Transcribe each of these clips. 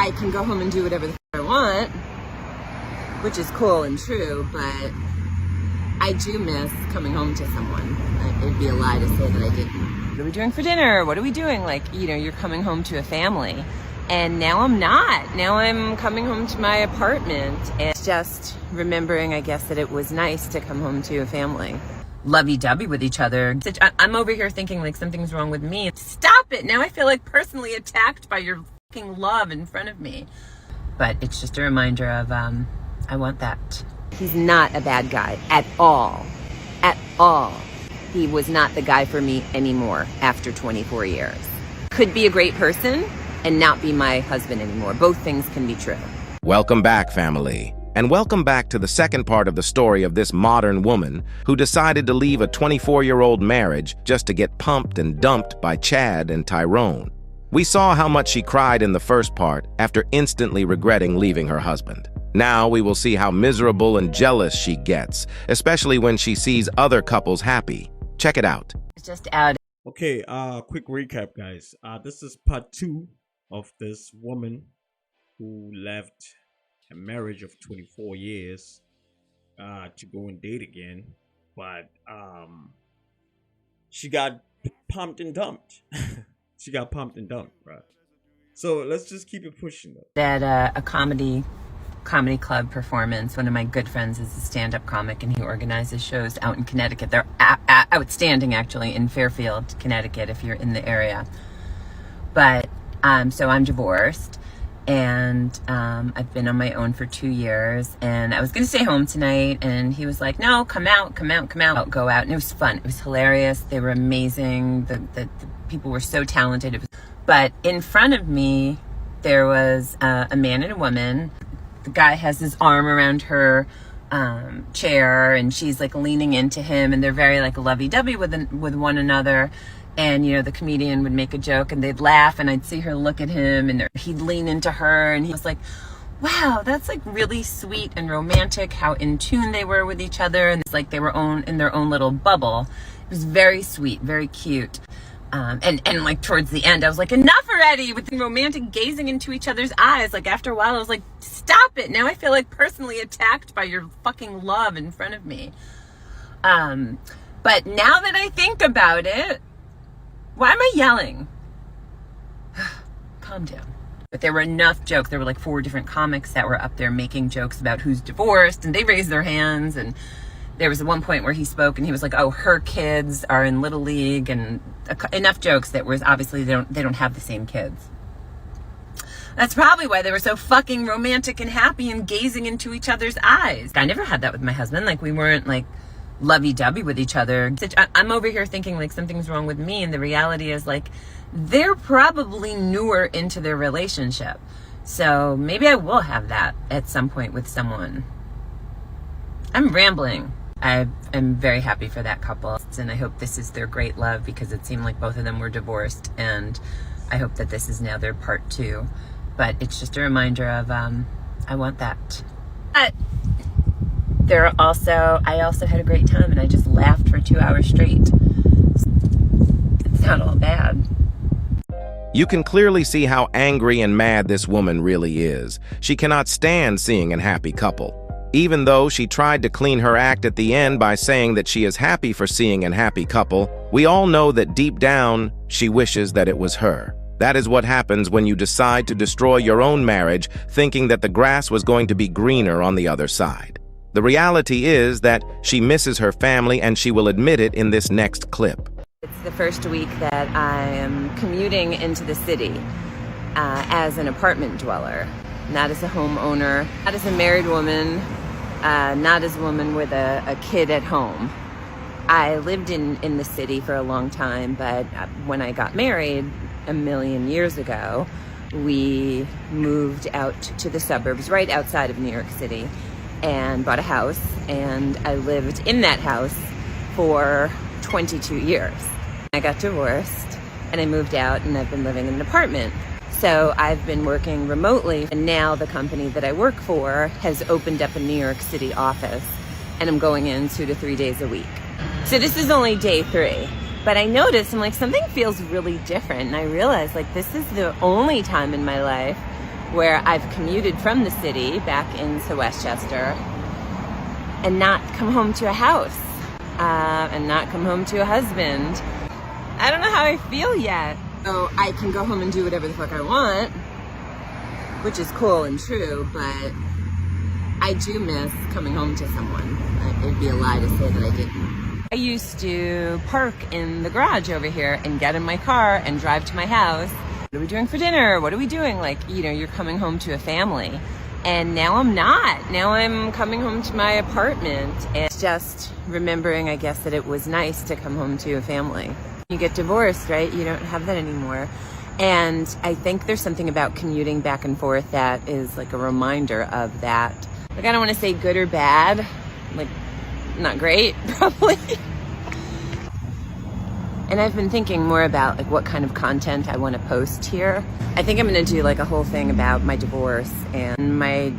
I can go home and do whatever the I want, which is cool and true, but I do miss coming home to someone. It'd be a lie to say that I didn't. What are we doing for dinner? What are we doing? Like, you know, you're coming home to a family. And now I'm not. Now I'm coming home to my apartment. And just remembering, I guess, that it was nice to come home to a family. Lovey-dovey with each other. I'm over here thinking like something's wrong with me. Stop it! Now I feel like personally attacked by your fucking love in front of me. But it's just a reminder of, I want that. He's not a bad guy at all. At all. He was not the guy for me anymore after 24 years. Could be a great person and not be my husband anymore. Both things can be true. Welcome back, family. And welcome back to the second part of the story of this modern woman who decided to leave a 24-year-old marriage just to get pumped and dumped by Chad and Tyrone. We saw how much she cried in the first part after instantly regretting leaving her husband. Now we will see how miserable and jealous she gets, especially when she sees other couples happy. Check it out. Just out. Okay, quick recap, guys. This is part 2 of this woman who left a marriage of 24 years to go and date again, but she got pumped and dumped. She got pumped and dumped, right? So let's just keep it pushing though. At a comedy club performance. One of my good friends is a stand-up comic, and he organizes shows out in Connecticut. They're outstanding, actually, in Fairfield, Connecticut, if you're in the area. But so I'm divorced, and I've been on my own for 2 years, and I was going to stay home tonight, and he was like, no, come out, go out. And it was fun. It was hilarious. They were amazing. The people were so talented. But in front of me, there was a man and a woman. The guy has his arm around her chair, and she's like leaning into him, and they're very like lovey-dovey with one another. And, you know, the comedian would make a joke and they'd laugh, and I'd see her look at him, and he'd lean into her, and he was like, wow, that's like really sweet and romantic how in tune they were with each other. And it's like they were in their own little bubble. It was very sweet, very cute. And like towards the end, I was like, enough already with the romantic gazing into each other's eyes. Like after a while, I was like, stop it. Now I feel like personally attacked by your fucking love in front of me. But now that I think about it, why am I yelling? Calm down. But there were enough jokes. There were like 4 different comics that were up there making jokes about who's divorced, and they raised their hands. And there was one point where he spoke and he was like, oh, her kids are in Little League, and enough jokes that was obviously they don't have the same kids. That's probably why they were so fucking romantic and happy and gazing into each other's eyes. I never had that with my husband. Like we weren't like lovey-dovey with each other. I'm over here thinking like something's wrong with me, and the reality is like they're probably newer into their relationship. So maybe I will have that at some point with someone. I'm rambling. I am very happy for that couple, and I hope this is their great love, because it seemed like both of them were divorced, and I hope that this is now their part 2. But it's just a reminder of I want that. But I also had a great time, and I just laughed for 2 hours straight. It's not all bad. You can clearly see how angry and mad this woman really is. She cannot stand seeing a happy couple. Even though she tried to clean her act at the end by saying that she is happy for seeing a happy couple, we all know that deep down, she wishes that it was her. That is what happens when you decide to destroy your own marriage, thinking that the grass was going to be greener on the other side. The reality is that she misses her family, and she will admit it in this next clip. It's the first week that I am commuting into the city as an apartment dweller, not as a homeowner, not as a married woman, not as a woman with a kid at home. I lived in the city for a long time, but when I got married a million years ago, we moved out to the suburbs right outside of New York City and bought a house, and I lived in that house for 22 years. I got divorced and I moved out, and I've been living in an apartment. So I've been working remotely, and now the company that I work for has opened up a New York City office, and I'm going in 2 to 3 days a week. So this is only day 3, but I noticed, I'm like, something feels really different, and I realized like this is the only time in my life where I've commuted from the city back into Westchester and not come home to a house, and not come home to a husband. I don't know how I feel yet. So I can go home and do whatever the fuck I want, which is cool and true, but I do miss coming home to someone. It'd be a lie to say that I didn't. I used to park in the garage over here and get in my car and drive to my house. What are we doing for dinner? What are we doing? Like, you know, you're coming home to a family. And now I'm not. Now I'm coming home to my apartment. And just remembering, I guess, that it was nice to come home to a family. You get divorced, right? You don't have that anymore. And I think there's something about commuting back and forth that is like a reminder of that. Like, I don't want to say good or bad. Like, not great, probably. And I've been thinking more about like what kind of content I want to post here. I think I'm going to do like a whole thing about my divorce and my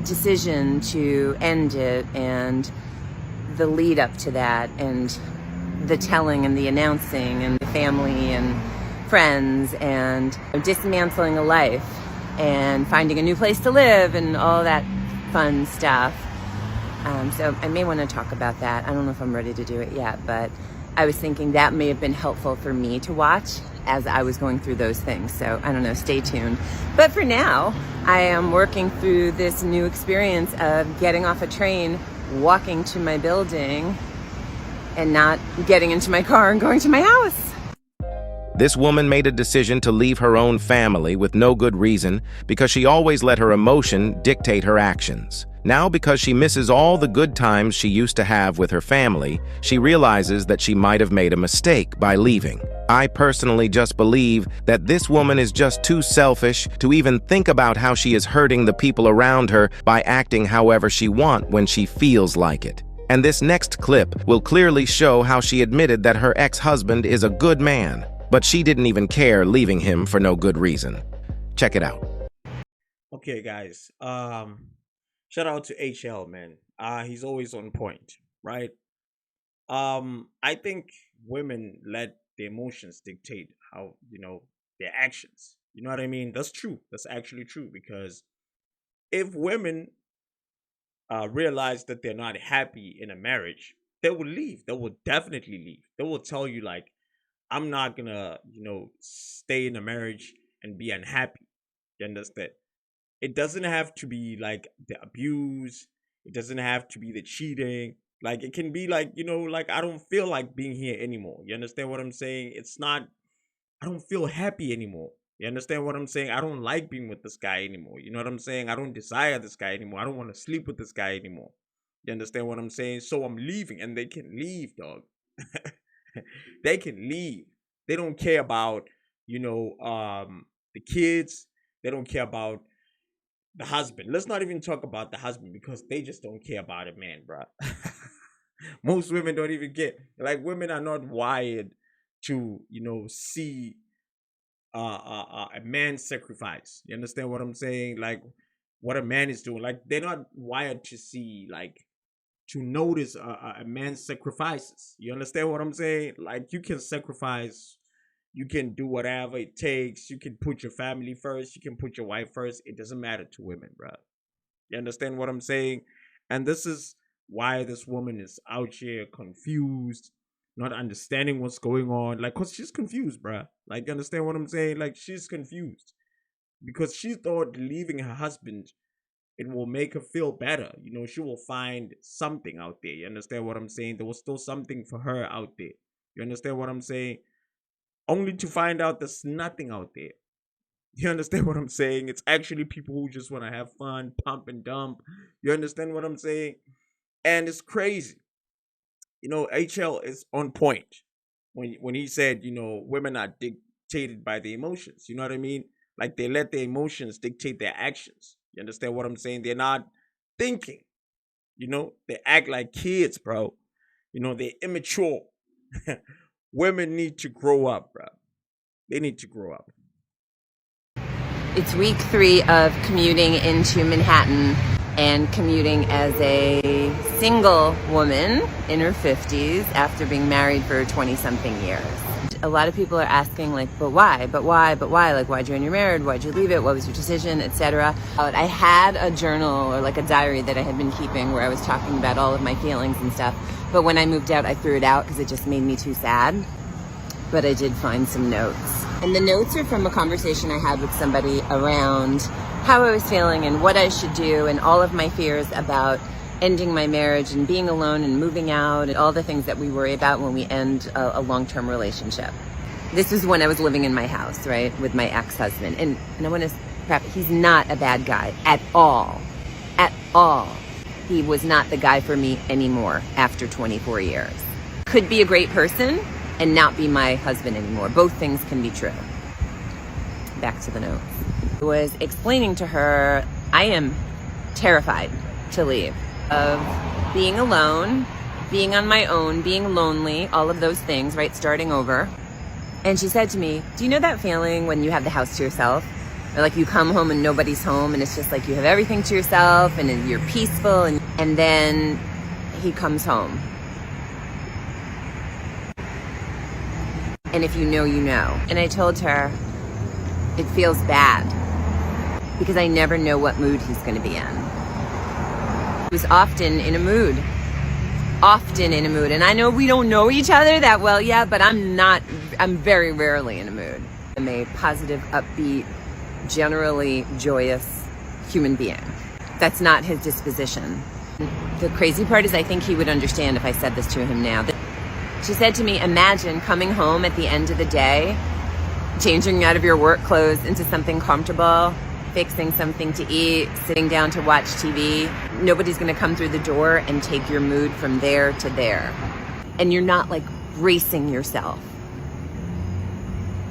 decision to end it and the lead up to that and the telling and the announcing and the family and friends and dismantling a life and finding a new place to live and all that fun stuff. So I may want to talk about that. I don't know if I'm ready to do it yet, but I was thinking that may have been helpful for me to watch as I was going through those things. So I don't know, stay tuned. But for now, I am working through this new experience of getting off a train, walking to my building, and not getting into my car and going to my house. This woman made a decision to leave her own family with no good reason because she always let her emotion dictate her actions. Now, because she misses all the good times she used to have with her family, she realizes that she might have made a mistake by leaving. I personally just believe that this woman is just too selfish to even think about how she is hurting the people around her by acting however she wants when she feels like it. And this next clip will clearly show how she admitted that her ex-husband is a good man, but she didn't even care leaving him for no good reason. Check it out. Okay, guys. Shout out to HL, man. He's always on point, right? I think women let the emotions dictate how, their actions. You know what I mean? That's true. That's actually true, because if women realize that they're not happy in a marriage, they will leave. They will definitely leave. They will tell you, like, I'm not gonna, stay in a marriage and be unhappy. You understand? It doesn't have to be like the abuse. It doesn't have to be the cheating. Like, it can be like, like, I don't feel like being here anymore. You understand what I'm saying? It's not, I don't feel happy anymore. You understand what I'm saying? I don't like being with this guy anymore. You know what I'm saying? I don't desire this guy anymore. I don't want to sleep with this guy anymore. You understand what I'm saying? So I'm leaving, and they can leave, dog. They can leave. They don't care about, the kids. They don't care about the husband. Let's not even talk about the husband, because they just don't care about a man, bro. Most women don't even get, like, women are not wired to, see a man's sacrifice. You understand what I'm saying? Like, what a man is doing. Like, they're not wired to see, like, to notice a man's sacrifices. You understand what I'm saying? Like, you can sacrifice. You can do whatever it takes. You can put your family first. You can put your wife first. It doesn't matter to women, bro. You understand what I'm saying? And this is why this woman is out here confused, not understanding what's going on. Like, because she's confused, bro. Like, you understand what I'm saying? Like, she's confused. Because she thought leaving her husband, it will make her feel better. She will find something out there. You understand what I'm saying? There was still something for her out there. You understand what I'm saying? Only to find out there's nothing out there. You understand what I'm saying? It's actually people who just want to have fun, pump and dump. You understand what I'm saying? And it's crazy. HL is on point when he said, women are dictated by the emotions. You know what I mean? Like, they let their emotions dictate their actions. You understand what I'm saying? They're not thinking. They act like kids, bro. They're immature. Women need to grow up, bro. They need to grow up. It's week 3 of commuting into Manhattan and commuting as a single woman in her 50s after being married for 20-something years. a lot of people are asking, like, but why? But why? But why? Like, why'd you end your marriage? Why'd you leave it? What was your decision, etc. I had a journal or like a diary that I had been keeping where I was talking about all of my feelings and stuff. But when I moved out, I threw it out because it just made me too sad. But I did find some notes. And the notes are from a conversation I had with somebody around how I was feeling and what I should do and all of my fears about ending my marriage and being alone and moving out and all the things that we worry about when we end a long-term relationship. This was when I was living in my house, right, with my ex-husband. And I want to he's not a bad guy at all. At all. He was not the guy for me anymore after 24 years. Could be a great person and not be my husband anymore. Both things can be true. Back to the notes. I was explaining to her, I am terrified to leave, of being alone, being on my own, being lonely, all of those things, right, starting over. And she said to me, do you know that feeling when you have the house to yourself? Or like you come home and nobody's home and it's just like you have everything to yourself and you're peaceful and then he comes home. And if you know, you know. And I told her, it feels bad because I never know what mood he's going to be in. He was often in a mood. And I know we don't know each other that well yet, but I'm very rarely in a mood. I'm a positive, upbeat, generally joyous human being. That's not his disposition. The crazy part is I think he would understand if I said this to him now. She said to me, imagine coming home at the end of the day, changing out of your work clothes into something comfortable, fixing something to eat, sitting down to watch TV. Nobody's going to come through the door and take your mood from there to there. And you're not like bracing yourself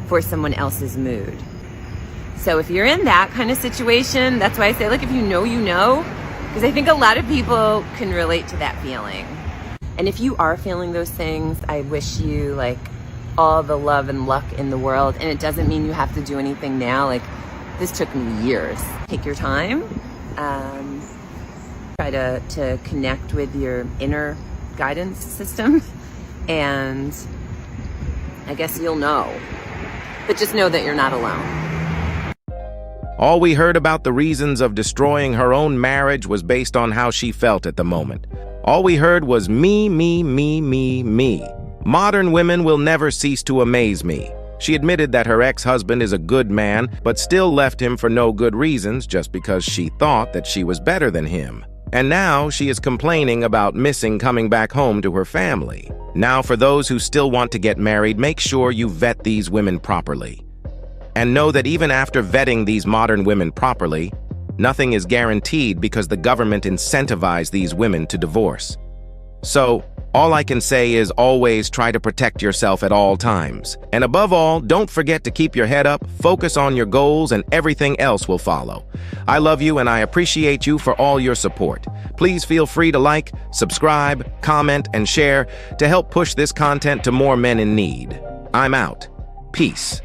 for someone else's mood. So if you're in that kind of situation, that's why I say, like, if you know, you know, because I think a lot of people can relate to that feeling. And if you are feeling those things, I wish you like all the love and luck in the world. And it doesn't mean you have to do anything now. Like, this took me years. Take your time. Try to connect with your inner guidance system. And I guess you'll know. But just know that you're not alone. All we heard about the reasons of destroying her own marriage was based on how she felt at the moment. All we heard was me, me, me, me, me. Modern women will never cease to amaze me. She admitted that her ex-husband is a good man, but still left him for no good reasons just because she thought that she was better than him. And now she is complaining about missing coming back home to her family. Now, for those who still want to get married, make sure you vet these women properly. And know that even after vetting these modern women properly, nothing is guaranteed because the government incentivizes these women to divorce. So, all I can say is always try to protect yourself at all times. And above all, don't forget to keep your head up, focus on your goals, and everything else will follow. I love you and I appreciate you for all your support. Please feel free to like, subscribe, comment, and share to help push this content to more men in need. I'm out. Peace.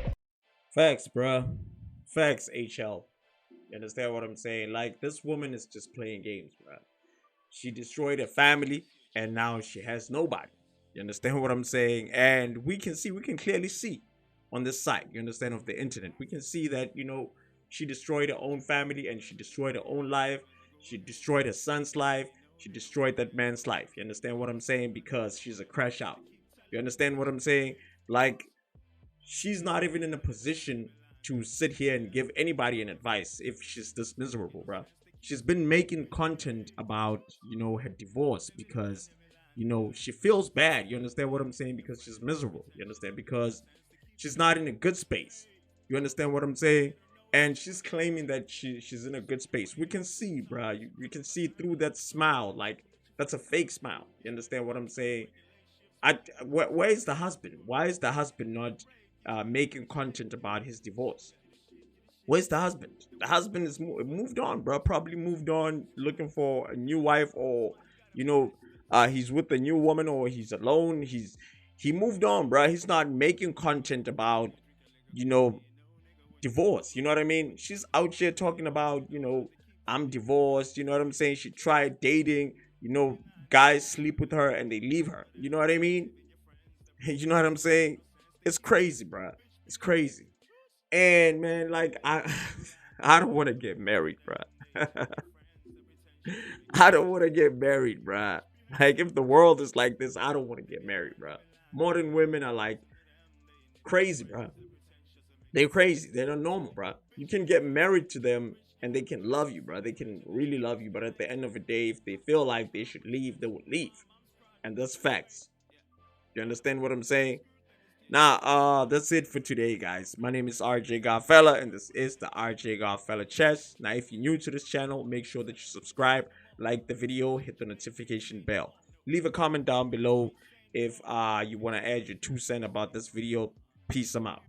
Facts, bruh. Facts, HL. You understand what I'm saying? Like, this woman is just playing games, bruh. She destroyed her family, and now she has nobody. You understand what I'm saying? And we can clearly see on this site, you understand, of the internet. We can see that, she destroyed her own family and she destroyed her own life. She destroyed her son's life. She destroyed that man's life. You understand what I'm saying? Because she's a crash out. You understand what I'm saying? Like, she's not even in a position to sit here and give anybody an advice if she's this miserable, bro. She's been making content about, her divorce because, she feels bad. You understand what I'm saying? Because she's miserable. You understand? Because she's not in a good space. You understand what I'm saying? And she's claiming that she's in a good space. We can see, bro. You can see through that smile. Like, that's a fake smile. You understand what I'm saying? Where is the husband? Why is the husband not making content about his divorce? Where's the husband? The husband is moved on, bro. Probably moved on, looking for a new wife, or he's with a new woman, or he's alone. He moved on, bro. He's not making content about divorce. You know what I mean? She's out here talking about I'm divorced. You know what I'm saying? She tried dating. Guys sleep with her and they leave her. You know what I mean? You know what I'm saying? It's crazy, bro. It's crazy. And man, like I don't want to get married, bro. I don't want to get married, bro. Like if the world is like this, I don't want to get married, bro. Modern women are like crazy, bro. They're crazy. They're not normal, bro. You can get married to them and they can love you, bro. They can really love you, but at the end of the day, if they feel like they should leave, they will leave. And that's facts. You understand what I'm saying? Now, that's it for today, guys. My name is RJ Godfella, and this is the RJ Godfella Chess. Now, if you're new to this channel, make sure that you subscribe, like the video, hit the notification bell. Leave a comment down below if you want to add your 2 cents about this video. Peace, I'm out.